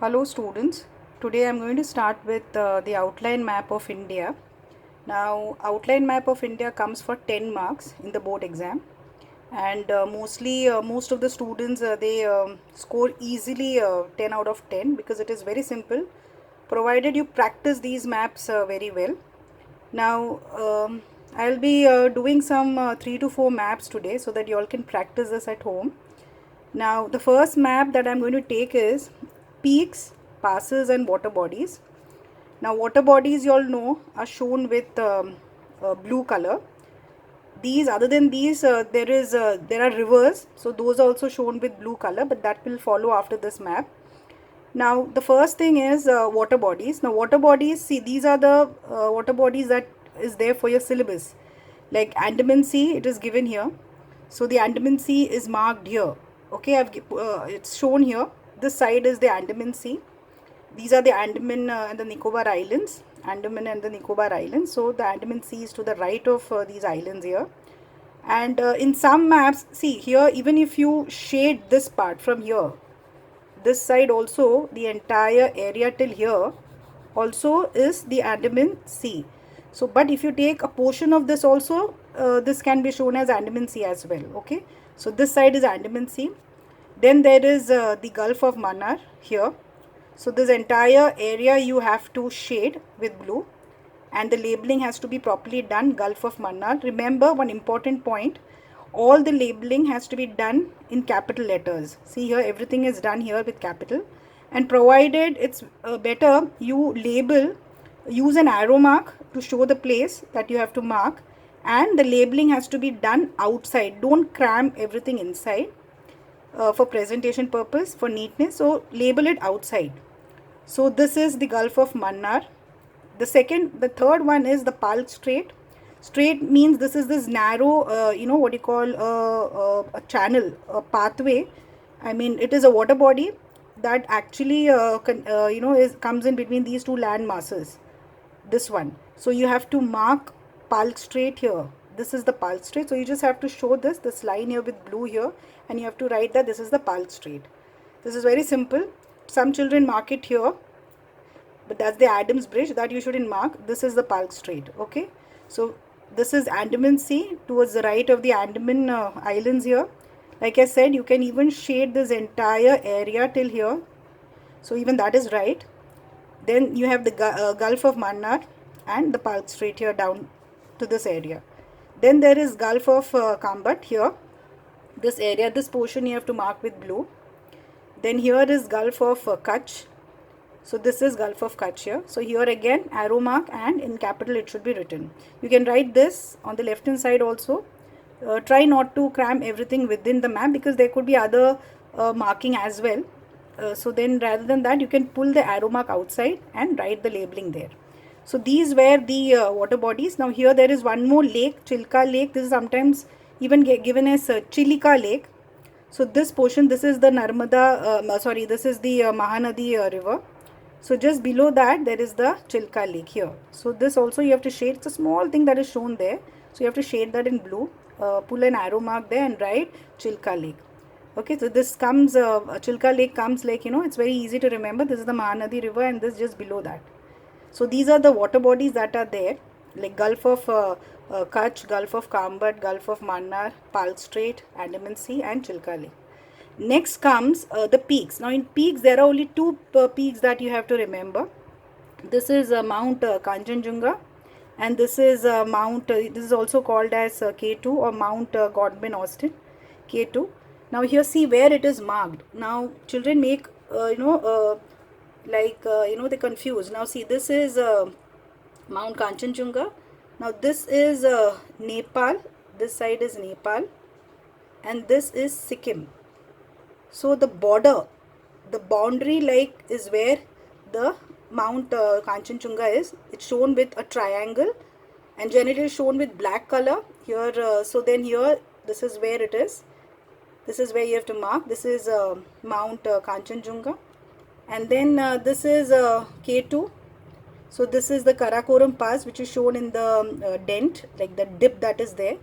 Hello students, today I am going to start with the outline map of India. Now outline map of India comes for 10 marks in the board exam, and most of the students they score easily 10 out of 10 because it is very simple provided you practice these maps very well. Now I'll be doing some 3 to 4 maps today so that you all can practice this at home. Now the first map that I'm going to take is peaks, passes and water bodies. Now water bodies you all know are shown with blue color. These other than these there are rivers, so those are also shown with blue color, but that will follow after this map. Now the first thing is water bodies. Now water bodies, see, these are the water bodies that is there for your syllabus. Like Andaman Sea, it is given here. So the Andaman Sea is marked here. Okay, it's shown here. This side is the Andaman Sea. These are the Andaman and the Nicobar Islands. Andaman and the Nicobar Islands. So the Andaman Sea is to the right of these islands here. And in some maps, see here, even if you shade this part from here, this side also, the entire area till here also is the Andaman Sea. So but if you take a portion of this also, this can be shown as Andaman Sea as well. Okay, so this side is Andaman Sea. Then there is the Gulf of Mannar here. So this entire area you have to shade with blue, and the labeling has to be properly done, Gulf of Mannar. Remember one important point, all the labeling has to be done in capital letters. See here, everything is done here with capital, and provided it's better, you label, use an arrow mark to show the place that you have to mark, and the labeling has to be done outside. Don't cram everything inside for presentation purpose, for neatness, so label it outside. So this is the Gulf of Mannar. The third one is the Palk Strait. Strait means this is this narrow, what you call a channel, a pathway. I mean, it is a water body that actually, comes in between these two land masses. This one. So you have to mark Palk Strait here. This is the Palk Strait. So you just have to show this line here with blue here, and you have to write that this is the Palk Strait. This is very simple. Some children mark it here, but that's the Adams Bridge that you shouldn't mark. This is the Palk Strait. Okay, so this is Andaman Sea towards the right of the Andaman Islands here. Like I said, you can even shade this entire area till here, so even that is right. Then you have the Gulf of Mannar and the Palk Strait here down to this area. Then there is Gulf of Kambat here. This area, this portion you have to mark with blue. Then here is Gulf of Kutch. So this is Gulf of Kutch here. So here again arrow mark, and in capital it should be written. You can write this on the left hand side also. Try not to cram everything within the map because there could be other marking as well. So then rather than that, you can pull the arrow mark outside and write the labeling there. So these were the water bodies. Now here there is one more lake, Chilka Lake. This is sometimes even given as Chilika Lake. So this portion, this is the Narmada, this is the Mahanadi river. So just below that there is the Chilka Lake here. So this also you have to shade. It's a small thing that is shown there. So you have to shade that in blue. Pull an arrow mark there and write Chilka Lake. Okay, so this comes, Chilka Lake comes like, it's very easy to remember. This is the Mahanadi river, and this just below that. So these are the water bodies that are there, like Gulf of Kutch, Gulf of Kambat, Gulf of Mannar, Palk Strait, Andaman Sea and Chilka Lake. Next comes the peaks. Now in peaks there are only two peaks that you have to remember. This is Mount Kanchenjunga, and this is this is also called as K2 or Mount Godwin Austen, K2. Now here see where it is marked. Now children make they confuse. Now see, this is Mount Kanchenjunga. Now this is Nepal. This side is Nepal, and this is Sikkim. So the border, the boundary like is where the Mount Kanchenjunga is. It's shown with a triangle, and generally shown with black color here. So then here, this is where it is. This is where you have to mark. This is Mount Kanchenjunga. And then this is K2. So this is the Karakoram Pass, which is shown in the dent, like the dip that is there.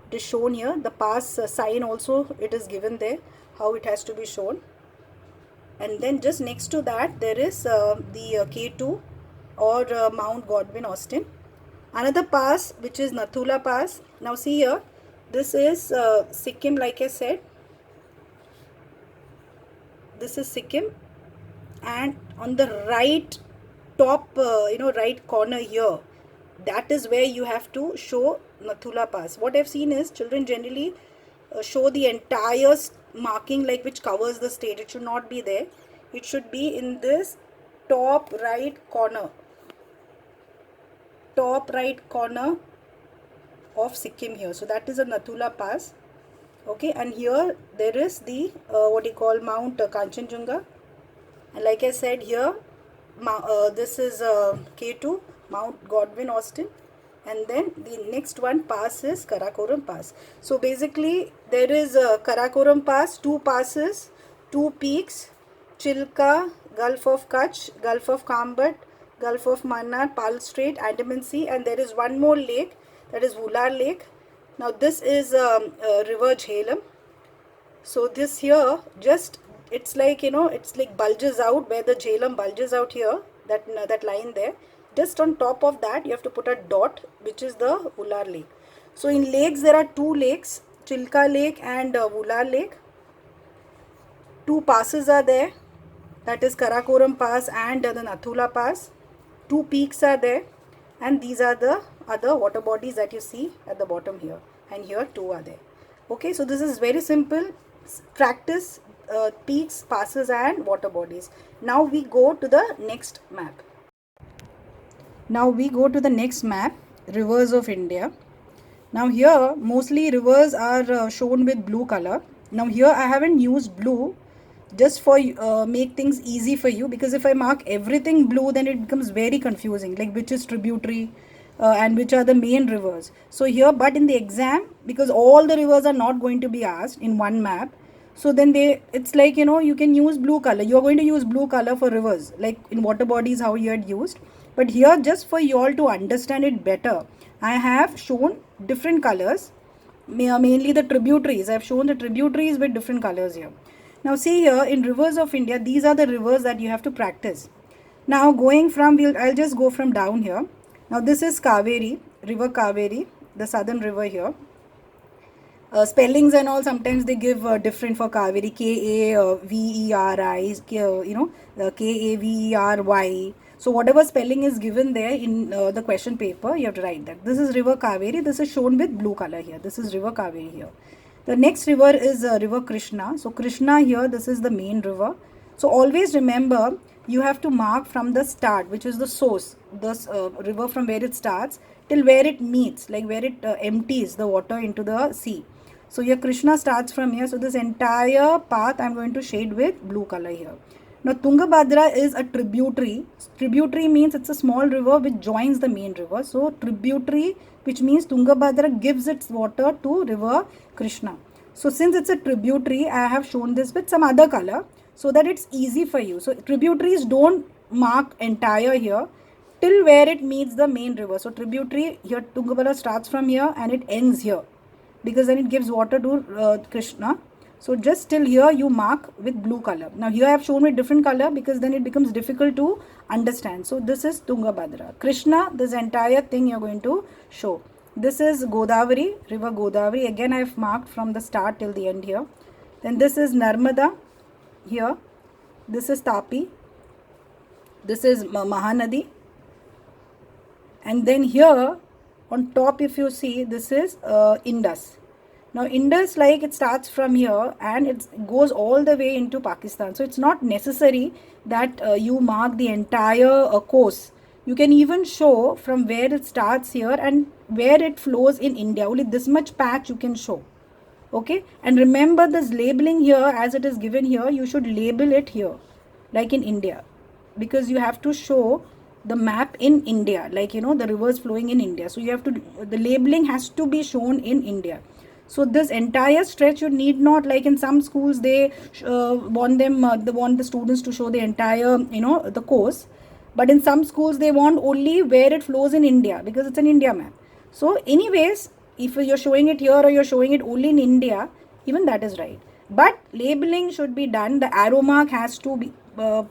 It is shown here. The pass sign also, it is given there, how it has to be shown. and then just next to that there is the K2 or Mount Godwin Austen. Another pass which is Nathula Pass. Now see here, this is Sikkim, like I said. This is Sikkim, and on the right top right corner here, that is where you have to show Nathula Pass. What I've seen is children generally show the entire marking like which covers the state. It should not be there. It should be in this top right corner of Sikkim here. So that is a Nathula Pass. Okay, and here there is the what you call Mount Kanchenjunga, and like I said here, this is K2, Mount Godwin Austen, and then the next one pass is Karakoram Pass. So basically there is Karakoram Pass, 2 passes, 2 peaks, Chilka, Gulf of Kutch, Gulf of Kambat, Gulf of Mannar, Pal Strait, Andaman Sea, and there is one more lake, that is Vular Lake. Now this is River Jhelum. So this here, just it's like, it's like bulges out, where the Jhelum bulges out here, that line there. Just on top of that you have to put a dot, which is the Vular Lake. So in lakes there are 2 lakes, Chilka Lake and Vular Lake. 2 passes are there, that is Karakoram Pass and the Nathula Pass. 2 peaks are there, and these are the other water bodies that you see at the bottom here, and here 2 are there. Okay, so this is very simple. Practice peaks, passes and water bodies. Now we go to the next map. Rivers of India. Now here mostly rivers are shown with blue color. Now here I haven't used blue just for make things easy for you, because if I mark everything blue then it becomes very confusing, like which is tributary and which are the main rivers. So here, but in the exam, because all the rivers are not going to be asked in one map, so then it's like, you can use blue color. You are going to use blue color for rivers, like in water bodies how you had used. But here, just for you all to understand it better, I have shown different colors, mainly the tributaries. I have shown the tributaries with different colors here. Now see here, in Rivers of India, these are the rivers that you have to practice. Now going from, I'll just go from down here. Now this is Kaveri, River Kaveri, the southern river here. Spellings and all, sometimes they give different for Kaveri, K-A-V-E-R-I, K-A-V-E-R-Y. So whatever spelling is given there in the question paper, you have to write that. This is River Kaveri. This is shown with blue color here. This is River Kaveri here. The next river is River Krishna. So Krishna here, this is the main river. So always remember, you have to mark from the start, which is the source, this river from where it starts till where it meets, like where it empties the water into the sea. So here Krishna starts from here. So this entire path I'm going to shade with blue color here. Now Tungabhadra is a tributary. Tributary means it's a small river which joins the main river. So tributary, which means Tungabhadra gives its water to River Krishna. So since it's a tributary, I have shown this with some other color so that it's easy for you. So tributaries don't mark entire here till where it meets the main river. So tributary here, Tungabhadra starts from here and it ends here, because then it gives water to Krishna. So just till here you mark with blue color. Now here I have shown with different color because then it becomes difficult to understand. So this is Tungabhadra. Krishna, this entire thing you are going to show. This is Godavari, River Godavari. Again I have marked from the start till the end here. Then this is Narmada here. This is Tapi. This is Mahanadi. And then here on top, if you see, this is Indus. Now Indus, like, it starts from here and it goes all the way into Pakistan. So it's not necessary that you mark the entire course. You can even show from where it starts here and where it flows in India. Only this much patch you can show. Okay, and remember this labeling here, as it is given here, you should label it here like in India, because you have to show the map in India, like, the rivers flowing in India. So you have to, the labeling has to be shown in India. So this entire stretch you need not, like in some schools they want the students to show the entire the course, but in some schools they want only where it flows in India, because it's an India map. So anyways, if you're showing it here or you're showing it only in India, even that is right. but labeling should be done. The arrow mark has to be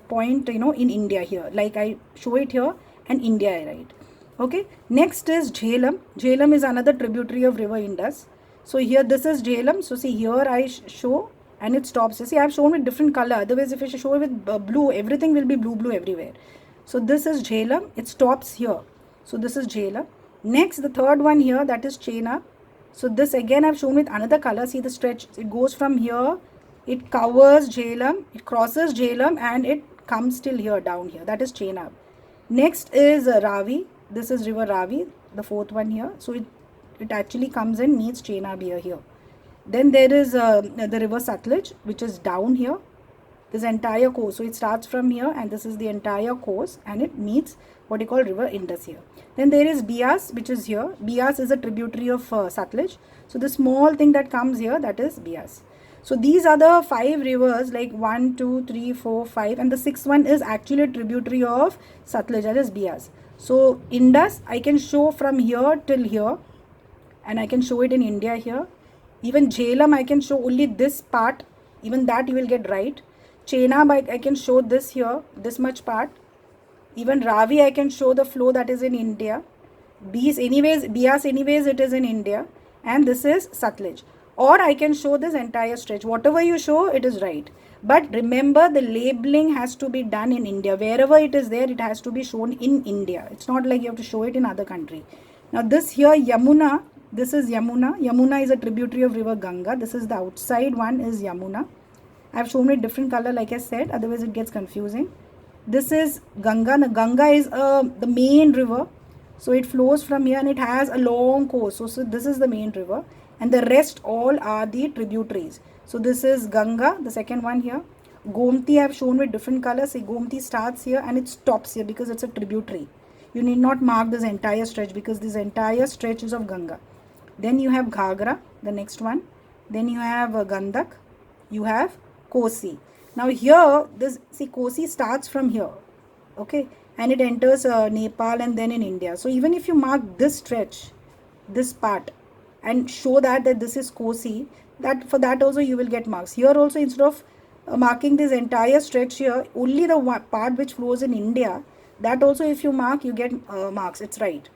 point, you know, in India here, like I show it here, and India I write. Okay, next is Jhelum. Jhelum is another tributary of river Indus. So here this is Jhelum. So see here I show and it stops. You see, I've shown with different color. Otherwise, if I show with blue, everything will be blue everywhere. So this is Jhelum. It stops here. So this is Jhelum. Next, the third one here, that is Chenab. So this again I've shown with another color. See the stretch. It goes from here. It covers Jhelum. It crosses Jhelum and it comes till here, down here. That is Chenab. Next is Ravi. This is river Ravi, the fourth one here. So it actually comes and meets Chenab here. Then there is the river Satluj, which is down here. This entire course. So it starts from here and this is the entire course and it meets what you call river Indus here. Then there is Bias, which is here. Bias is a tributary of Satluj. So the small thing that comes here, that is Bias. So these are the 5 rivers, like 1, 2, 3, 4, 5, and the 6th one is actually a tributary of Satluj, that is Bias. So Indus I can show from here till here, and I can show it in India here. Even Jhelum I can show only this part, even that you will get right. Chenab I can show this here, this much part. Even Ravi I can show the flow that is in India. Bias anyways it is in India, and this is Satluj. Or I can show this entire stretch. Whatever you show, it is right. But remember, the labeling has to be done in India. Wherever it is there, it has to be shown in India. It's not like you have to show it in other country. Now this here, Yamuna, this is Yamuna. Yamuna is a tributary of river Ganga. This is the outside one is Yamuna. I have shown it different color like I said, otherwise it gets confusing. This is Ganga. Now Ganga is the main river. So it flows from here and it has a long course. So this is the main river. And the rest all are the tributaries. So this is Ganga, the second one here. Gomti I have shown with different colors. See, Gomti starts here and it stops here because it's a tributary. You need not mark this entire stretch because this entire stretch is of Ganga. Then you have Ghagra, the next one. Then you have Gandak. You have Kosi. Now here, this, see, Kosi starts from here. Okay. And it enters Nepal and then in India. So even if you mark this stretch, this part, and show that this is Kosi, that for that also you will get marks. Here also, instead of marking this entire stretch here, only the part which flows in India, that also if you mark, you get marks. It's right.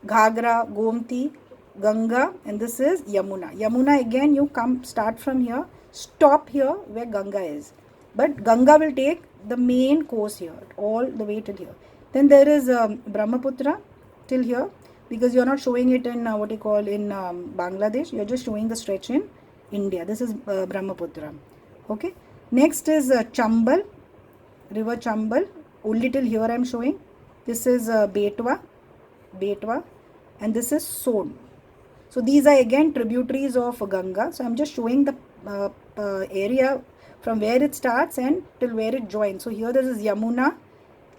Ghagra, Gomti, Ganga, and this is Yamuna. Yamuna again, you start from here, stop here where Ganga is. But Ganga will take the main course here, all the way till here. Then there is Brahmaputra till here, because you are not showing it in what you call in Bangladesh. You are just showing the stretch in India. This is Brahmaputra. Okay. Next is Chambal, river Chambal. Only till here I am showing. This is Betwa, and this is Son. So these are again tributaries of Ganga. So I am just showing the area from where it starts and till where it joins. So here this is Yamuna,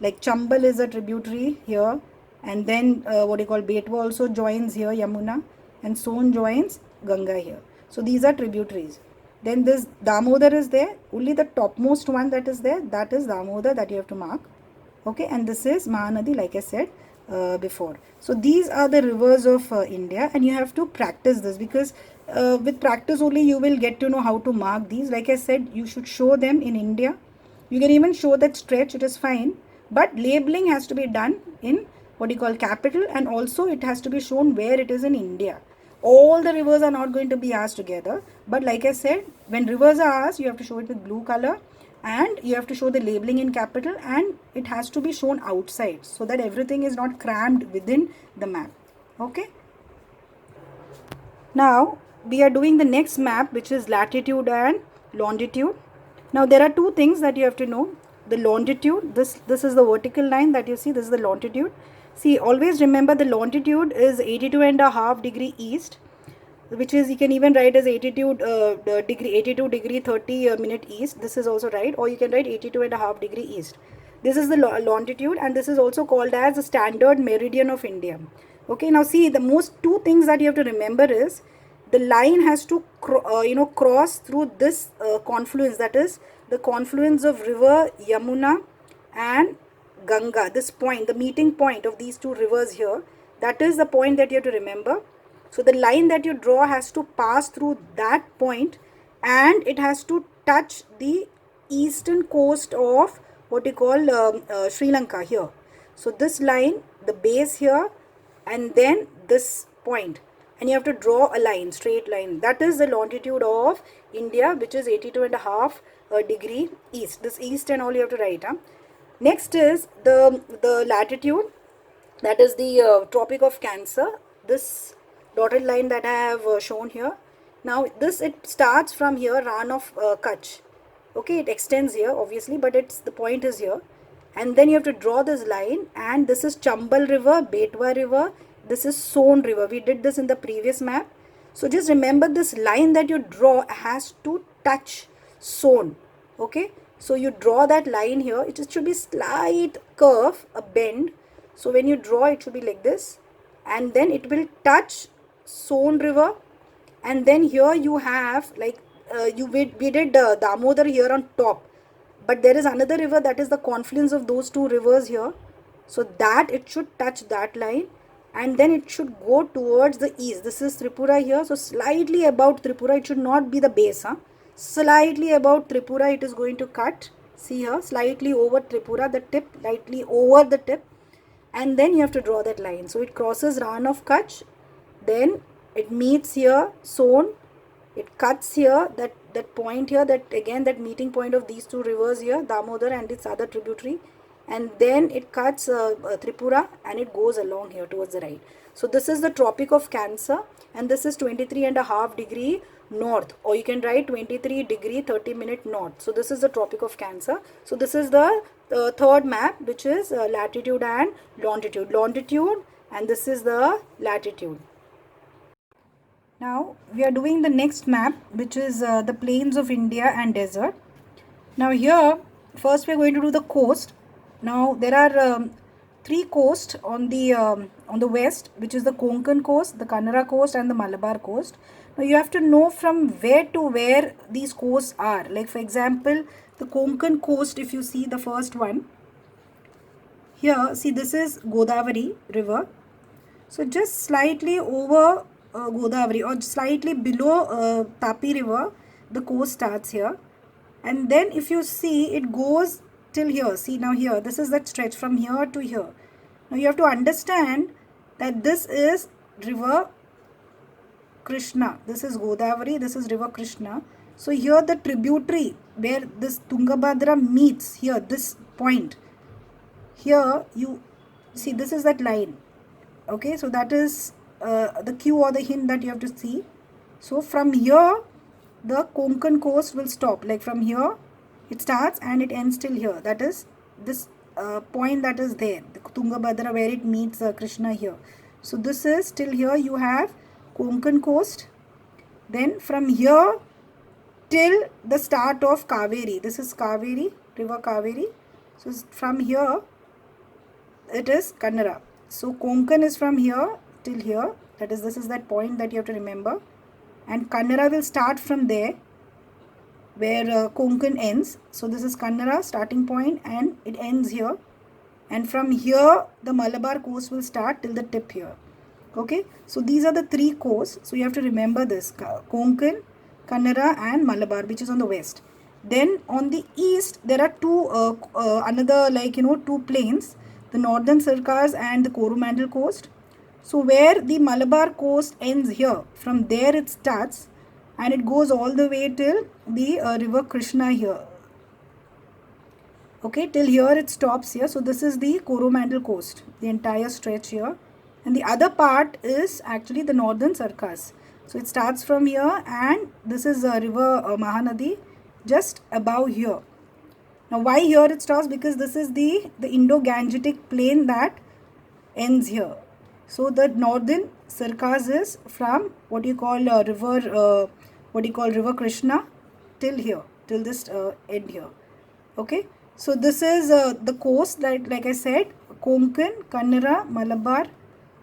like Chambal is a tributary here, and then what you call Betwa also joins here, Yamuna, and Son joins Ganga here. So these are tributaries. Then this Damodar is there, only the topmost one that is there, that is Damodar that you have to mark. Okay, and this is Mahanadi, like I said before. So these are the rivers of India, and you have to practice this, because with practice only you will get to know how to mark these. Like I said, you should show them in India. You can even show that stretch, it is fine, but labeling has to be done in what you call capital, and also it has to be shown where it is in India. All the rivers are not going to be asked together, but like I said, when rivers are asked, you have to show it with blue color, and you have to show the labeling in capital, and it has to be shown outside so that everything is not crammed within the map. Okay. Now we are doing the next map, which is latitude and longitude. Now there are two things that you have to know. The longitude, this is the vertical line that you see, this is the longitude. See, always remember the longitude is 82.5 degree east, which is, you can even write as 82 degree 30 minute east. This is also right, or you can write 82.5 degree east. This is the longitude, and this is also called as the standard meridian of India. Okay, now see, the most two things that you have to remember is the line has to cross through this confluence, that is the confluence of river Yamuna and Ganga. This point, the meeting point of these two rivers here, that is the point that you have to remember. So the line that you draw has to pass through that point, and it has to touch the eastern coast of what you call Sri Lanka here. So this line, the base here, and then this point, and you have to draw a line, straight line. That is the longitude of India, which is 82.5 degree east. This east and all you have to write. Huh? Next is the latitude, that is the Tropic of Cancer. This dotted line that I have shown here. Now this, it starts from here, Ran of Kutch. Okay, it extends here obviously, but it's the point is here, and then you have to draw this line, and this is Chambal River, Betwa River, this is Son River. We did this in the previous map. So just remember, this line that you draw has to touch Son. Okay, so you draw that line here. It should be slight curve, a bend. So when you draw, it should be like this, and then it will touch Son River, and then here you have like we did Damodar here on top, but there is another river that is the confluence of those two rivers here, so that it should touch that line, and then it should go towards the east. This is Tripura here, so slightly above Tripura, it should not be the base, slightly above Tripura it is going to cut. See here, slightly over Tripura, the tip, slightly over the tip, and then you have to draw that line. So it crosses Ran of Kutch, then it meets here Son, it cuts here, that point here, that again that meeting point of these two rivers here, Damodar and its other tributary, and then it cuts Tripura, and it goes along here towards the right. So this is the Tropic of Cancer, and this is 23.5 degree north, or you can write 23 degree 30-minute north. So this is the Tropic of Cancer. So this is the third map, which is latitude and longitude, and this is the latitude. Now we are doing the next map, which is the plains of India and desert. Now here first we are going to do the coast. Now there are three coasts on the west, which is the Konkan coast, the Kannada coast, and the Malabar coast. Now you have to know from where to where these coasts are. Like for example, the Konkan coast, if you see the first one here, see this is Godavari river. So just slightly over Godavari, or slightly below Tapi river, the coast starts here, and then if you see, it goes till here. See now here, this is that stretch from here to here. Now you have to understand that this is river Krishna, this is Godavari, this is river Krishna. So here the tributary where this Tungabhadra meets here, this point here, you see this is that line. Okay, so that is the cue or the hint that you have to see. So from here the Konkan coast will stop, like from here it starts and it ends till here. That is this point that is there, the Tungabhadra, where it meets Krishna here. So this is till here you have Konkan coast. Then from here till the start of Kaveri, this is Kaveri, river Kaveri. So from here it is Kannada. So Konkan is from here till here, that is, this is that point that you have to remember, and Kannada will start from there where Konkan ends. So this is Kannada starting point and it ends here, and from here the Malabar coast will start till the tip here. Okay, so these are the three coasts, so you have to remember this: Konkan, Kannada and Malabar, which is on the west. Then on the east there are two another, like two plains, the northern Circars and the Coromandel coast. So where the Malabar coast ends here, from there it starts and it goes all the way till the river Krishna here. Okay, till here it stops here. So this is the Coromandel coast, the entire stretch here, and the other part is actually the northern Circars. So it starts from here, and this is river Mahanadi just above here. Now why here it stops? Because this is the Indo-Gangetic plain that ends here. So the northern Circars is from what you call river Krishna till here, till this end here. Okay, so this is the coast that, like I said, Konkan, Kannada, Malabar,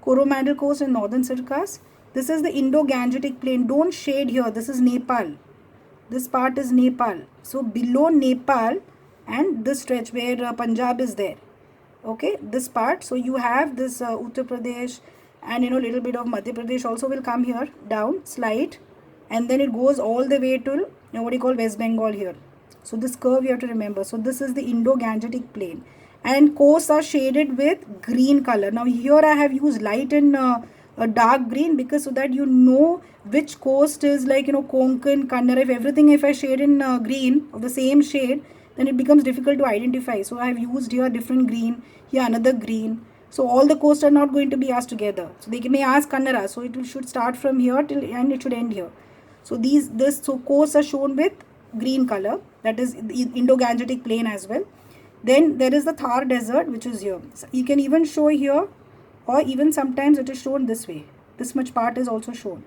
Coromandel coast and northern Circars. This is the Indo-Gangetic plain. Don't shade here. This is Nepal. This part is Nepal. So below Nepal and this stretch where Punjab is there. Okay, this part. So you have this Uttar Pradesh and little bit of Madhya Pradesh also will come here down, slide, and then it goes all the way to what do you call West Bengal here. So this curve you have to remember. So this is the Indo-Gangetic plain, and coasts are shaded with green color. Now here I have used light and a dark green, because so that you know which coast is like, Konkan, Kannada. If everything, if I shade in green of the same shade, then it becomes difficult to identify. So I have used here different green, here another green. So all the coasts are not going to be asked together. So they may ask Kannada. So it should start from here till and it should end here. So so coasts are shown with green color. That is the Indo-Gangetic plain as well. Then there is the Thar desert, which is here. So you can even show here, or even sometimes it is shown this way. This much part is also shown.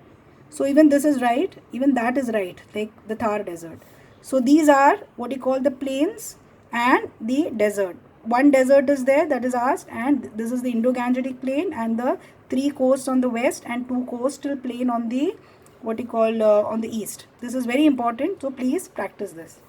So even this is right, even that is right, like the Thar desert. So these are what you call the plains and the desert. One desert is there, that is asked, and this is the Indo-Gangetic plain, and the 3 coasts on the west and 2 coastal plain on the on the east. This is very important, so please practice this.